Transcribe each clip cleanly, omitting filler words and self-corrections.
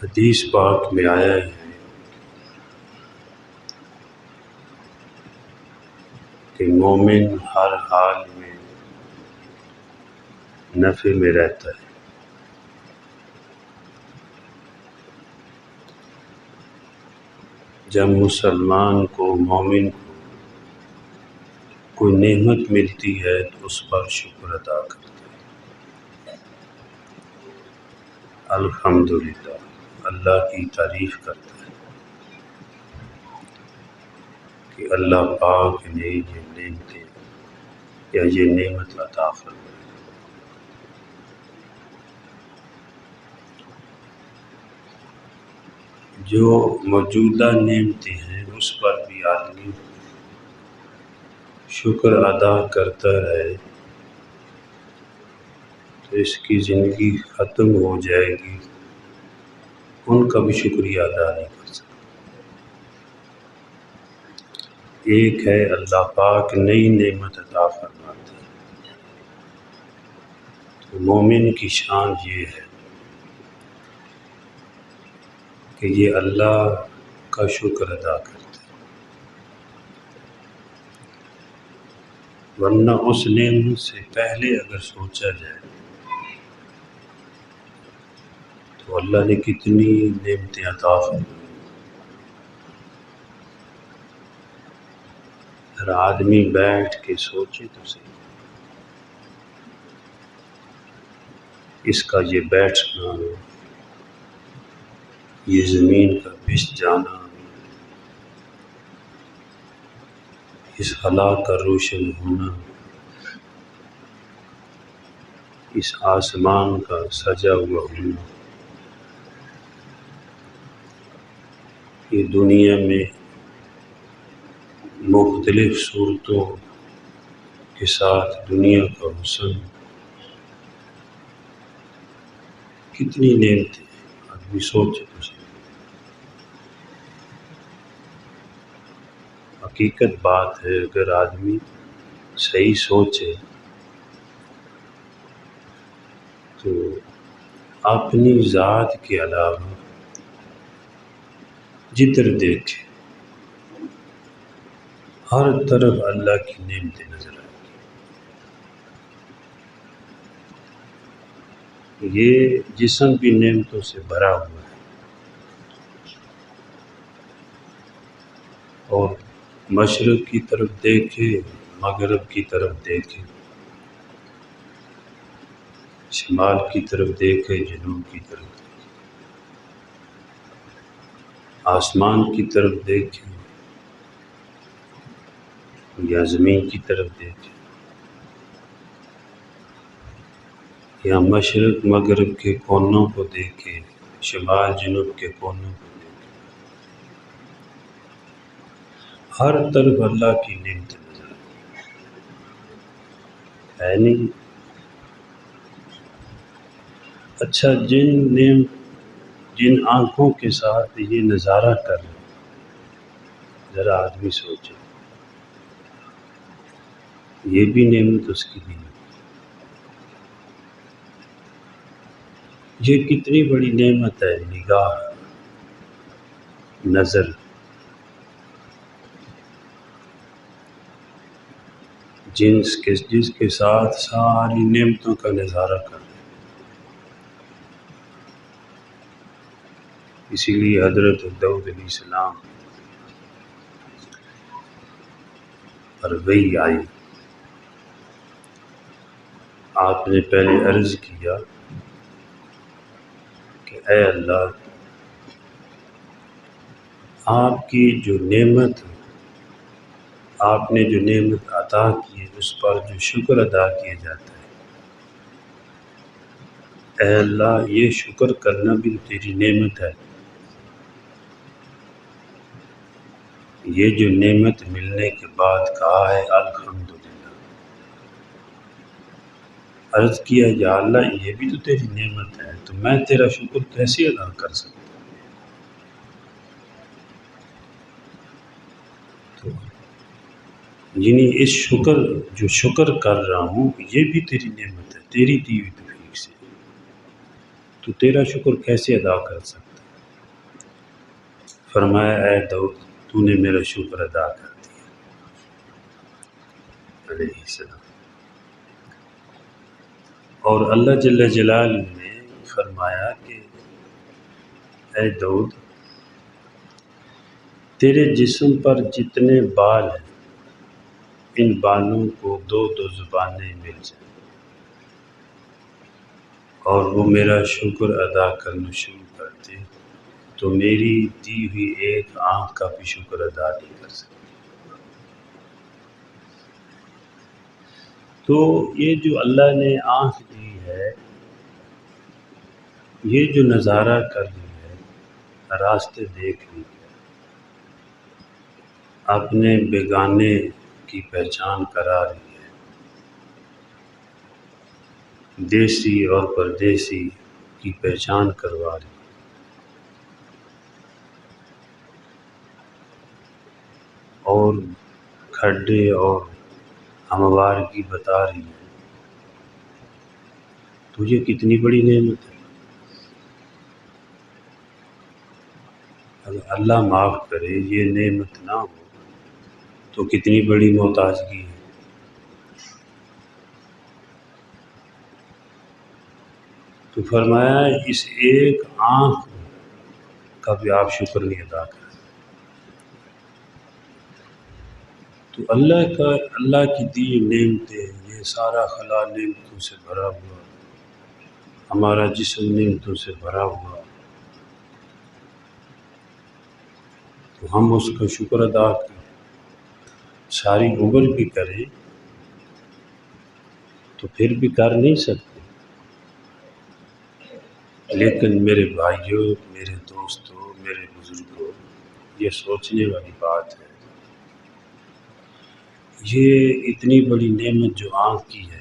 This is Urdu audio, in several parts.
حدیث پاک میں آیا ہے کہ مومن ہر حال میں نفع میں رہتا ہے۔ جب مسلمان کو، مومن کو کوئی نعمت ملتی ہے تو اس پر شکر ادا کرتا ہے، الحمدللہ، اللہ کی تعریف کرتا ہے کہ اللہ پاک نے یہ نعمتیں یا یہ نعمت عطا فرمائی۔ جو موجودہ نعمتیں ہیں اس پر بھی آدمی شکر ادا کرتا رہے تو اس کی زندگی ختم ہو جائے گی، ان کا بھی شکریہ ادا نہیں کر سکتا۔ ایک ہے اللہ پاک نئی نعمت عطا فرماتا ہے، تو مومن کی شان یہ ہے کہ یہ اللہ کا شکر ادا کرتا ہے، ورنہ اس نعمت سے پہلے اگر سوچا جائے تو اللہ نے کتنی نعمتیں عطا فرمائی۔ اگر آدمی بیٹھ کے سوچے تو صحیح، اس کا یہ بیٹھنا، یہ زمین کا بچ جانا، اس خلا کا روشن ہونا، اس آسمان کا سجا ہوا ہونا، یہ دنیا میں مختلف صورتوں کے ساتھ دنیا کا حسن، کتنی نعمتیں آدمی سوچے تو صحیح۔ حقیقت بات ہے، اگر آدمی صحیح سوچے تو اپنی ذات کے علاوہ جدھر دیکھے ہر طرف اللہ کی نعمتیں نظر آئیں گی۔ یہ جسم بھی نعمتوں سے بھرا ہوا ہے، اور مشرق کی طرف دیکھے، مغرب کی طرف دیکھے، شمال کی طرف دیکھے، جنوب کی طرف دیکھے، آسمان کی طرف دیکھے یا زمین کی طرف دیکھے، یا مشرق مغرب کے کونوں کو دیکھے، شمال جنوب کے کونوں کو دیکھے، ہر طرف اللہ کی نعمتیں نظر ہے نہیں۔ اچھا، جن آنکھوں کے ساتھ یہ نظارہ کر رہے ہیں، ذرا آدمی سوچے، یہ بھی نعمت اس کی نہیں۔ یہ کتنی بڑی نعمت ہے، نگاہ، نظر، جس کے ساتھ ساری نعمتوں کا نظارہ کر رہے ہیں۔ اسی لیے حضرت داؤد علیہ السلام پر وحی آئی، آپ نے پہلے عرض کیا کہ اے اللہ، آپ کی جو نعمت، آپ نے جو نعمت عطا کی ہے اس پر جو شکر ادا کیا جاتا ہے، اے اللہ یہ شکر کرنا بھی تیری نعمت ہے۔ یہ جو نعمت ملنے کے بعد کہا ہے الحمدللہ، عرض کیا یا اللہ یہ بھی تو تیری نعمت ہے، تو میں تیرا شکر کیسے ادا کر سکتا؟ تو یعنی اس جو شکر کر رہا ہوں یہ بھی تیری نعمت ہے، تیری دی ہوئی توفیق سے، تو تیرا شکر کیسے ادا کر سکتا؟ فرمایا اے داؤد تو نے میرا شکر ادا کر دیا علیہ السلام۔ اور اللہ جل جلالہ نے فرمایا کہ اے داؤد تیرے جسم پر جتنے بال ہیں ان بالوں کو دو دو زبانیں مل جائیں اور وہ میرا شکر ادا کرنا شروع کر دے تو میری دی ہوئی ایک آنکھ کا بھی شکر ادا نہیں کر سکتے۔ تو یہ جو اللہ نے آنکھ دی ہے، یہ جو نظارہ کر رہی ہے، راستے دیکھ رہی ہے، اپنے بیگانے کی پہچان کرا رہی ہے، دیسی اور پردیسی کی پہچان کروا رہی ہے، اور کھڈے اور ہموار کی بتا رہی ہے، تو یہ کتنی بڑی نعمت ہے۔ اگر اللہ معاف کرے یہ نعمت نہ ہو تو کتنی بڑی محتاجگی ہے۔ تو فرمایا اس ایک آنکھ کا بھی آپ شکر نہیں ادا کریں۔ تو اللہ کی دی نعمتیں، یہ سارا خلا نعمتوں سے بھرا ہوا، ہمارا جسم نعمتوں سے بھرا ہوا، تو ہم اس کا شکر ادا کریں، ساری عمر بھی کریں تو پھر بھی کر نہیں سکتے۔ لیکن میرے بھائیوں، میرے دوستوں، میرے بزرگوں، یہ سوچنے والی بات ہے، یہ اتنی بڑی نعمت جو آنکھ کی ہے،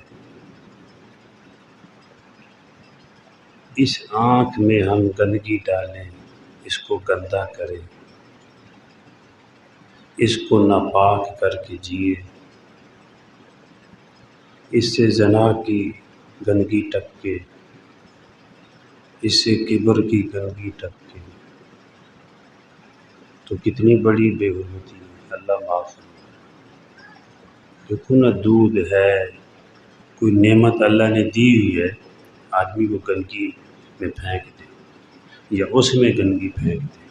اس آنکھ میں ہم گندگی ڈالیں، اس کو گندا کریں، اس کو ناپاک کر کے جیے، اس سے زنا کی گندگی ٹپکے، اس سے کبر کی گندگی ٹپکے، تو کتنی بڑی بے حرمتی ہے۔ اللہ معاف فرمائے۔ دیکھو نا، دودھ ہے، کوئی نعمت اللہ نے دی ہوئی ہے، آدمی کو گندگی میں پھینک دے یا اس میں گندگی پھینک دے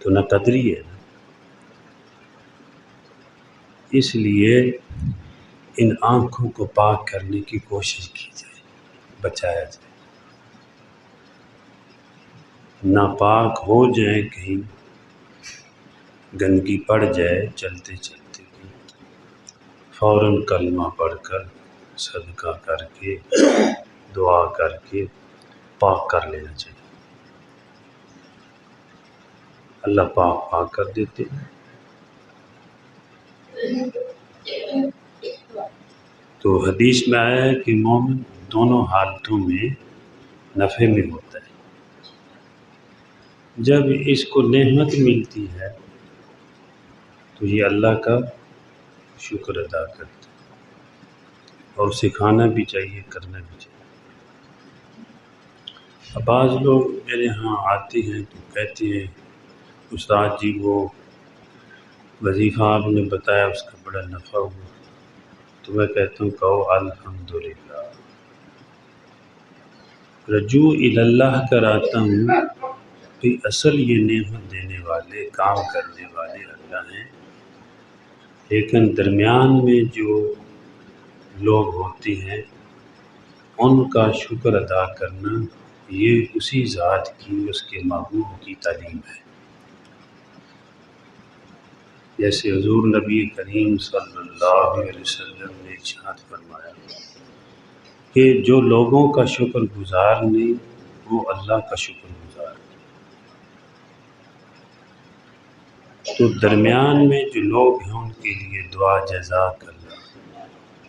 تو نہ قدری ہے نا۔ اس لیے ان آنکھوں کو پاک کرنے کی کوشش کی جائے، بچایا جائے، ناپاک ہو جائیں، کہیں گندگی پڑ جائے چلتے چلتے، فوراً کلمہ پڑھ کر، صدقہ کر کے، دعا کر کے پاک کر لینا چاہیے۔ اللہ پاک کر دیتے ہیں۔ تو حدیث میں آیا ہے کہ مومن دونوں حالتوں میں نفع میں ہوتا ہے۔ جب اس کو نعمت ملتی ہے تو یہ اللہ کا شکر ادا کرتا ہے، اور سکھانا بھی چاہیے، کرنا بھی چاہیے۔ اب بعض لوگ میرے ہاں آتے ہیں تو کہتے ہیں استاد جی وہ وظیفہ آپ نے بتایا اس کا بڑا نفع ہوا، تو میں کہتا ہوں کہو الحمدللہ۔ رجوع اللہ کراتا ہوں کہ اصل یہ نعمت دینے والے، کام کرنے والے اللہ ہیں، لیکن درمیان میں جو لوگ ہوتے ہیں ان کا شکر ادا کرنا، یہ اسی ذات کی، اس کے محبوب کی تعلیم ہے۔ جیسے حضور نبی کریم صلی اللہ علیہ وسلم نے ارشاد فرمایا کہ جو لوگوں کا شکر گزار نہیں وہ اللہ کا شکر گزار نہیں۔ تو درمیان میں جو لوگ ہیں ان کے لیے دعا جزاک اللہ،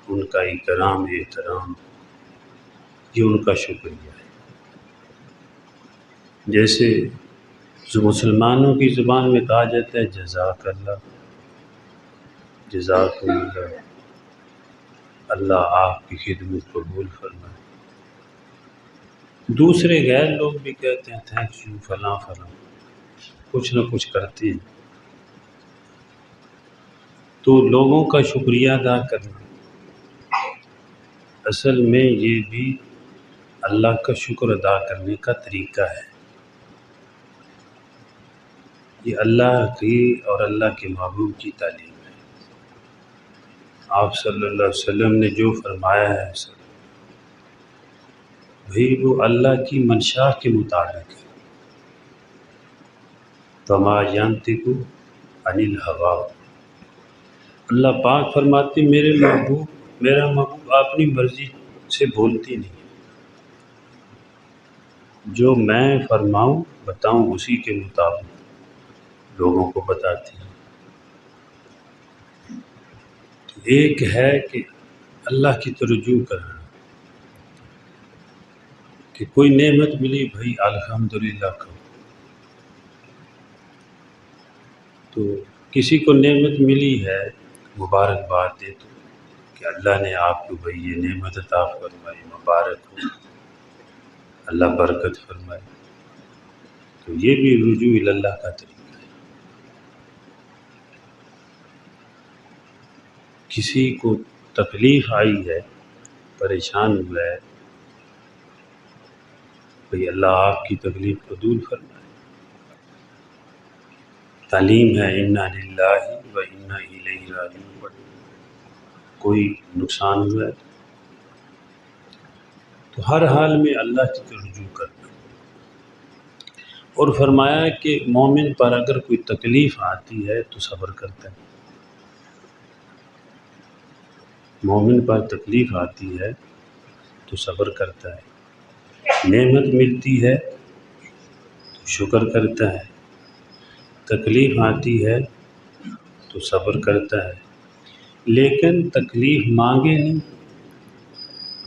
ان کا اکرام احترام، یہ ان کا شکریہ ہے۔ جیسے مسلمانوں کی زبان میں کہا جاتا ہے جزاک اللہ، جزاک اللہ، اللہ آپ کی خدمت قبول فرمائے۔ دوسرے غیر لوگ بھی کہتے ہیں تھینک یو فلاں فلاں، کچھ نہ کچھ کرتے ہیں، تو لوگوں کا شکریہ ادا کرنا اصل میں یہ بھی اللہ کا شکر ادا کرنے کا طریقہ ہے۔ یہ اللہ کی اور اللہ کے محبوب کی تعلیم ہے۔ آپ صلی اللہ علیہ وسلم نے جو فرمایا ہے بھئی وہ اللہ کی منشا کے مطابق ہے۔ وَمَا يَنطِقُ عَنِ الْهَوَىٰ، اللہ پاک فرماتے میرا محبوب اپنی مرضی سے بولتی نہیں، جو میں فرماؤں بتاؤں اسی کے مطابق لوگوں کو بتاتی ہیں۔ ایک ہے کہ اللہ کی رجوع کرنا، کہ کوئی نعمت ملی بھائی الحمدللہ کہو، تو کسی کو نعمت ملی ہے مبارکباد دے دو کہ اللہ نے آپ کو بھائی یہ نعمت عطا فرمائی، مبارک ہو، اللہ برکت فرمائے، تو یہ بھی رجوع اللہ کا طریقہ ہے۔ کسی کو تکلیف آئی ہے، پریشان ہوا ہے، بھئی اللہ آپ کی تکلیف کو دور فرمائے۔ تعلیم ہے انا للہ و انا الیہ راجعون، کوئی نقصان ہوا ہے تو ہر حال میں اللہ کی طرف رجوع کرنا۔ اور فرمایا ہے کہ مومن پر اگر کوئی تکلیف آتی ہے تو صبر کرتا ہے، مومن پر تکلیف آتی ہے تو صبر کرتا ہے، نعمت ملتی ہے تو شکر کرتا ہے، تکلیف آتی ہے تو صبر کرتا ہے، لیکن تکلیف مانگے نہیں،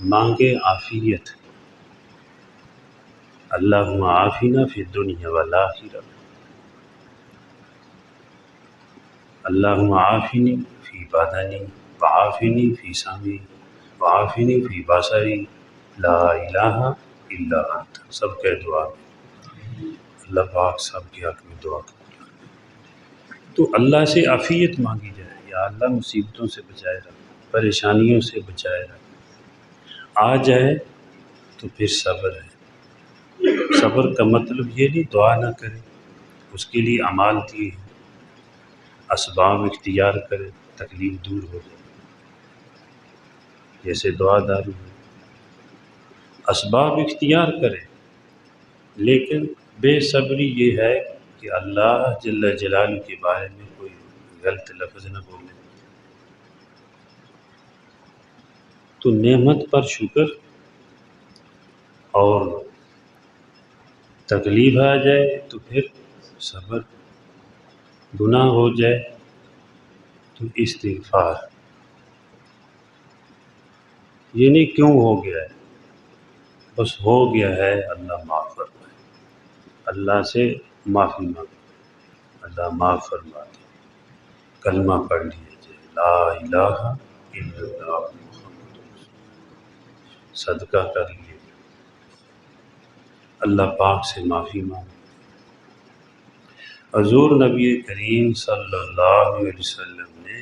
مانگے عافیت۔ اللہم عافنا فی الدنیا والآخرہ، اللہم عافنی فی بدنی وعافنی فی سمعی وعافنی فی بصری لا الہ الا انت۔ سب کے دعا میں اللہ پاک سب کے حق میں دعا کریں، تو اللہ سے عافیت مانگی جائے، یا اللہ مصیبتوں سے بچائے رکھ، پریشانیوں سے بچائے رکھ، آ جائے تو پھر صبر ہے۔ صبر کا مطلب یہ نہیں دعا نہ کرے، اس کے لیے اعمال دیے ہیں، اسباب اختیار کرے، تکلیف دور ہو جائے، جیسے دعا دارو ہے، اسباب اختیار کرے، لیکن بے صبری یہ ہے کہ اللہ جل جلالہ کے بارے میں کوئی غلط لفظ نہ بولے، تو نعمت پر شکر، اور تکلیف آ جائے تو پھر صبر، گناہ ہو جائے تو استغفار، یہ نہیں کیوں ہو گیا ہے، بس ہو گیا ہے اللہ معاف فرمائے، اللہ سے معافی مانگو، اللہ معاف فرما دے، کلمہ پڑھ لیا جائے لا الہ الا اللہ محمد رسول اللہ، صدقہ کر لیے، اللہ پاک سے معافی مانگو۔ حضور نبی کریم صلی اللہ علیہ وسلم نے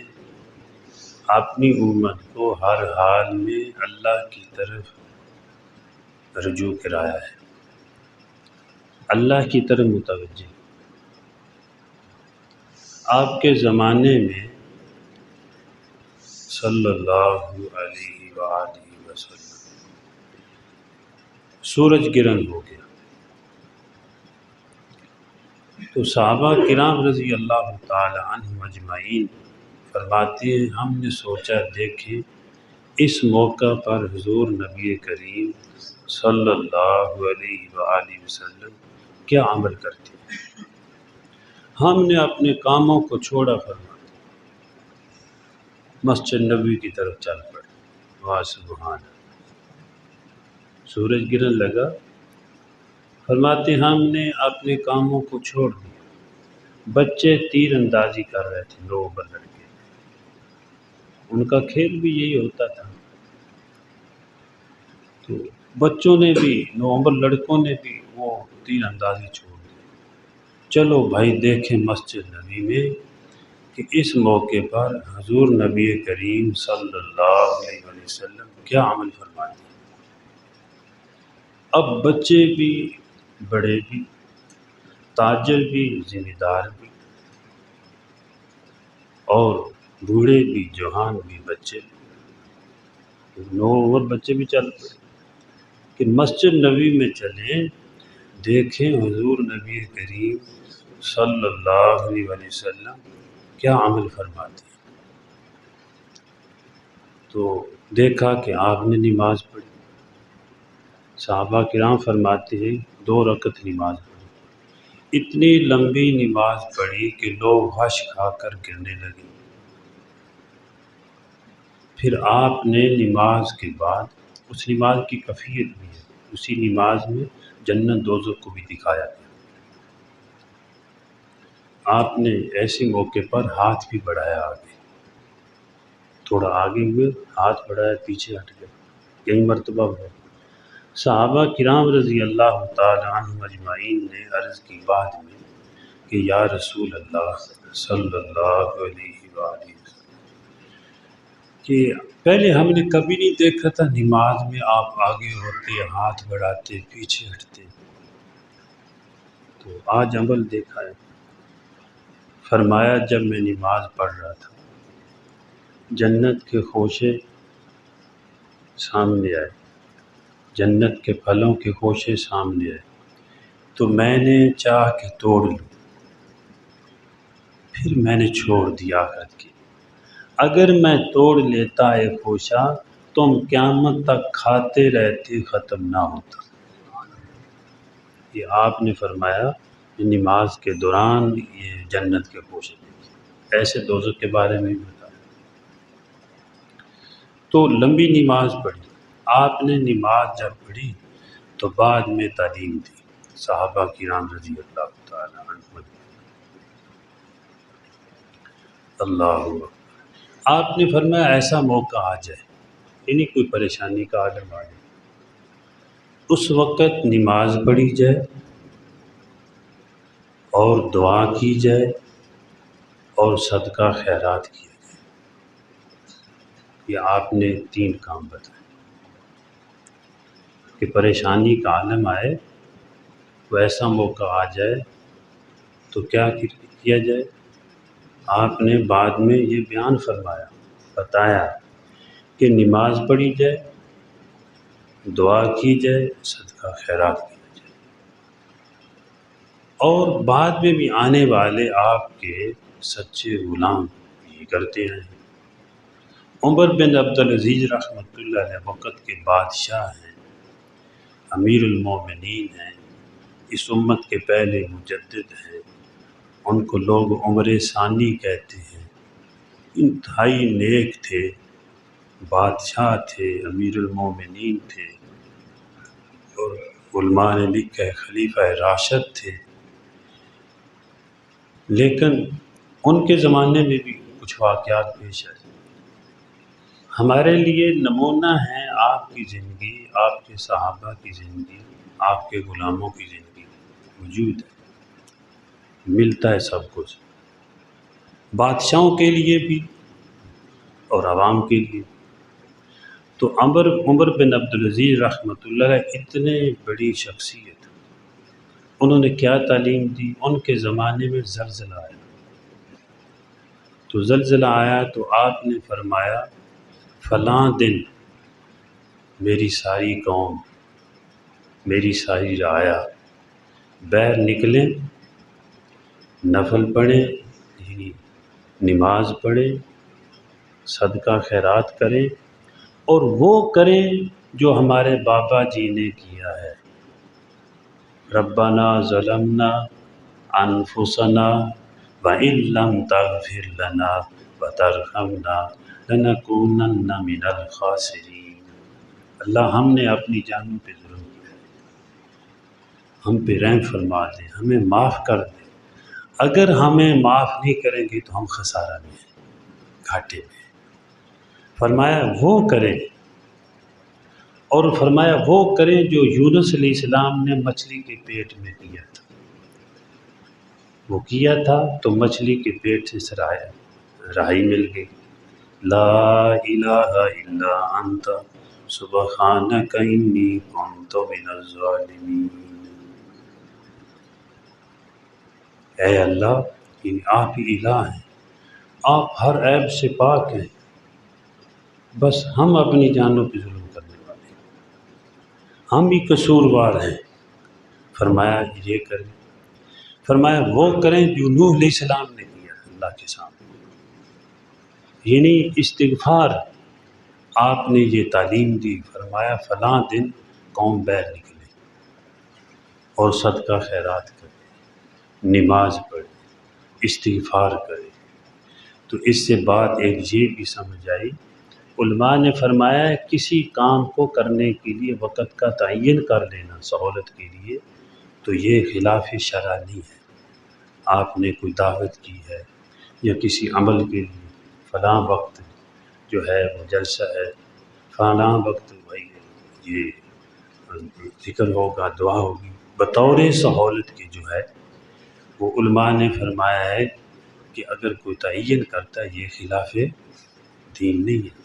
اپنی امت کو ہر حال میں اللہ کی طرف رجوع کرایا ہے، اللہ کی طرف متوجہ۔ آپ کے زمانے میں صلی اللہ علیہ وآلہ وسلم سورج گرہن ہو گیا، تو صحابہ کرام رضی اللہ تعالی عنہم اجمعین فرماتے ہیں ہم نے سوچا دیکھیں اس موقع پر حضور نبی کریم صلی اللہ علیہ وآلہ وسلم کیا عمل کرتے ہیں، ہم نے اپنے کاموں کو چھوڑا، فرماتے مسجد نبوی کی طرف چل پڑے، واہ سبحان اللہ، سورج گرہن لگا، فرماتے ہم نے اپنے کاموں کو چھوڑ دیا، بچے تیر اندازی کر رہے تھے، نوجوان لڑکے، ان کا کھیل بھی یہی ہوتا تھا، تو بچوں نے بھی، نوجوان لڑکوں نے بھی وہ تیر اندازی چھوڑ دی، چلو بھائی دیکھیں مسجد نبی میں کہ اس موقع پر حضور نبی کریم صلی اللہ علیہ وسلم کیا عمل فرماتے ہیں۔ اب بچے بھی، بڑے بھی، تاجر بھی، ذمہ دار بھی، اور بوڑھے بھی، جوان بھی، بچے بھی، نو اور بچے بھی چل پڑے کہ مسجد نبی میں چلیں، دیکھیں حضور نبی کریم صلی اللہ علیہ وسلم کیا عمل فرماتے ہیں۔ تو دیکھا کہ آپ نے نماز پڑھی، صحابہ کرام فرماتے ہیں 2 رکعت نماز پڑھی، اتنی لمبی نماز پڑھی کہ لوگ غش کھا کر گرنے لگے۔ پھر آپ نے نماز کے بعد، اس نماز کی کیفیت بھی ہے، اسی نماز میں جنت دوزخ کو بھی دکھایا گیا۔ آپ نے ایسے موقع پر ہاتھ بھی بڑھایا، آگے تھوڑا آگے ہوئے، ہاتھ بڑھایا، پیچھے ہٹ گئے، کئی مرتبہ ہوا۔ صحابہ کرام رضی اللہ تعالی عنہم اجمعین نے عرض کی بعد میں کہ یا رسول اللہ صلی اللہ علیہ وآلہ وسلم کہ پہلے ہم نے کبھی نہیں دیکھا تھا نماز میں آپ آگے ہوتے، ہاتھ بڑھاتے، پیچھے ہٹتے، تو آج عمل دیکھا ہے۔ فرمایا جب میں نماز پڑھ رہا تھا، جنت کے خوشے سامنے آئے، جنت کے پھلوں کے خوشے سامنے آئے، تو میں نے چاہ کہ توڑ لوں، پھر میں نے چھوڑ دیا آخرت کی۔ اگر میں توڑ لیتا ایک خوشہ، تم قیامت تک کھاتے رہتے، ختم نہ ہوتا۔ یہ آپ نے فرمایا نماز کے دوران یہ جنت کے خوشے دیکھے، ایسے دوزخ کے بارے میں بھی بتایا۔ تو لمبی نماز پڑھی، آپ نے نماز جب پڑھی تو بعد میں تعلیم دی صحابہ کرام رضی اللہ تعالیٰ عنہ۔ اللہ اکبر۔ آپ نے فرمایا ایسا موقع آ جائے، یعنی کوئی پریشانی کا عالم آ جائے، اس وقت نماز پڑھی جائے اور دعا کی جائے اور صدقہ خیرات کیا جائے۔ یہ آپ نے 3 کام بتائے کہ پریشانی کا عالم آئے، تو ایسا موقع آ جائے تو کیا کیا جائے۔ آپ نے بعد میں یہ بیان فرمایا، بتایا کہ نماز پڑھی جائے، دعا کی جائے، صدقہ خیرات کیا جائے، اور بعد میں بھی آنے والے آپ کے سچے غلام یہ کرتے ہیں۔ عمر بن عبدالعزیز رحمۃ اللہ علیہ وقت کے بادشاہ ہیں، امیر المومنین ہیں، اس امت کے پہلے مجدد ہیں، ان کو لوگ عمر ثانی کہتے ہیں۔ انتہائی نیک تھے، بادشاہ تھے، امیر المومنین تھے، اور علماء نے لکھا ہے خلیفہ راشد تھے۔ لیکن ان کے زمانے میں بھی کچھ واقعات پیش آئے، ہمارے لیے نمونہ ہیں۔ آپ کی زندگی، آپ کے صحابہ کی زندگی، آپ کے غلاموں کی زندگی موجود ہے، ملتا ہے سب کچھ، بادشاہوں کے لیے بھی اور عوام کے لیے۔ تو عمر بن عبدالعزیز رحمۃ اللہ علیہ اتنے بڑی شخصیت، انہوں نے کیا تعلیم دی۔ ان کے زمانے میں زلزلہ آیا، تو زلزلہ آیا تو آپ نے فرمایا فلاں دن میری ساری قوم، میری ساری رعایا باہر نکلیں، نفل پڑھیں، یعنی نماز پڑھیں، صدقہ خیرات کریں، اور وہ کریں جو ہمارے بابا جی نے کیا ہے۔ ربنا ظلمنا انفسنا وَإِن لَّمْ تَغْفِرْ لَنَا وَتَرْحَمْنَا لَنَكُونَنَّ مِنَ الْخَاسِرِينَ۔ اللہ ہم نے اپنی جانوں پہ ظلم کیا ہے، ہم پہ رحم فرما دیں، ہمیں معاف کر دیں۔ اگر ہمیں معاف نہیں کریں گے تو ہم خسارہ میں ہیں، گھاٹے میں ہیں۔ فرمایا وہ کریں، اور فرمایا وہ کریں جو یونس علیہ السلام نے مچھلی کے پیٹ میں کیا تھا۔ وہ کیا تھا تو مچھلی کے پیٹ سے رہائی مل گئی۔ لا الہ الا انت سبحانک انی کنت من الظالمین۔ اے اللہ، یعنی آپ ہی الہ ہیں، آپ ہر عیب سے پاک ہیں، بس ہم اپنی جانوں پہ ظلم کرنے والے ہیں، ہم ہی قصوروار ہیں۔ فرمایا یہ کریں، فرمایا وہ کریں جو نوح علیہ السلام نے کیا اللہ کے سامنے، یعنی استغفار۔ آپ نے یہ تعلیم دی، فرمایا فلاں دن قوم باہر نکلے اور صدقہ خیرات کرے، نماز پڑھے، استغفار کرے۔ تو اس سے بات ایک یہ بھی سمجھ آئی، علماء نے فرمایا ہے کسی کام کو کرنے کے لیے وقت کا تعین کر لینا سہولت کے لیے تو یہ خلاف شرع نہیں ہے۔ آپ نے کوئی دعوت کی ہے یا کسی عمل کے لیے فلاں وقت جو ہے وہ جلسہ ہے، فلاں وقت بھائی یہ ذکر ہوگا، دعا ہوگی، بطور سہولت کے جو ہے وہ علماء نے فرمایا ہے کہ اگر کوئی تعین کرتا ہے یہ خلاف دین نہیں ہے،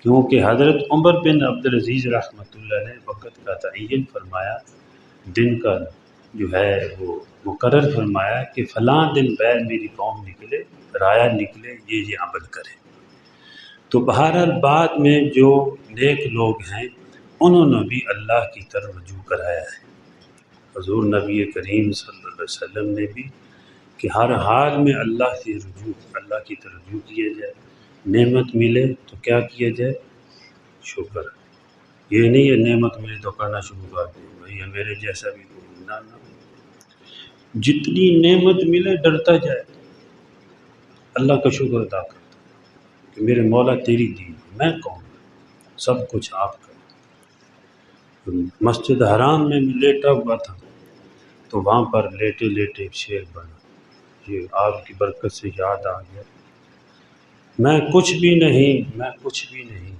کیونکہ حضرت عمر بن عبدالعزیز رحمۃ اللہ نے وقت کا تعین فرمایا، دن کا جو ہے وہ مقرر فرمایا کہ فلاں دن بیر میری قوم نکلے، رایا نکلے، یہ عمل کرے۔ تو بہرحال بعد میں جو نیک لوگ ہیں انہوں نے بھی اللہ کی طرف رجوع کرایا ہے۔ حضور نبی کریم صلی اللہ علیہ وسلم نے بھی کہ ہر حال میں اللہ کی طرف رجوع کیا جائے، نعمت ملے تو کیا کیا جائے؟ شکر۔ یہ نہیں ہے نعمت ملے تو کرنا شروع کر دیں بھائی میرے جیسا بھی کوئی نہ، جتنی نعمت ملے ڈرتا جائے، اللہ کا شکر ادا کرتا کہ میرے مولا تیری دی، میں کون، سب کچھ آپ کا۔ مسجد حرام میں لیٹا ہوا تھا تو وہاں پر لیٹے لیٹے ایک شعر بنا، یہ آپ کی برکت سے یاد آ گیا، میں کچھ بھی نہیں، میں کچھ بھی نہیں،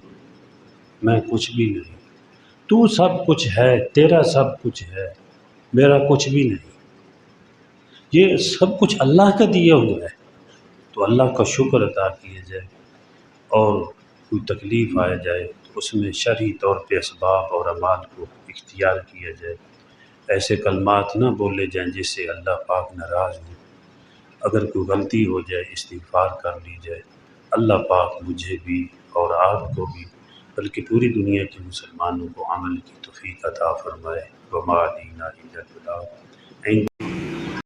میں کچھ بھی نہیں، تو سب کچھ ہے، تیرا سب کچھ ہے، میرا کچھ بھی نہیں۔ یہ سب کچھ اللہ کا دیا ہوا ہے تو اللہ کا شکر ادا کیا جائے، اور کوئی تکلیف آ جائے تو اس میں شرعی طور پہ اسباب اور اعمال کو اختیار کیا جائے، ایسے کلمات نہ بولے جائیں جس سے اللہ پاک ناراض ہو۔ اگر کوئی غلطی ہو جائے استغفار کر لی جائے، اللہ پاک مجھے بھی اور آپ کو بھی بلکہ پوری دنیا کے مسلمانوں کو عمل کی توفیق عطا فرمائے۔ وما علینا الا البلاغ۔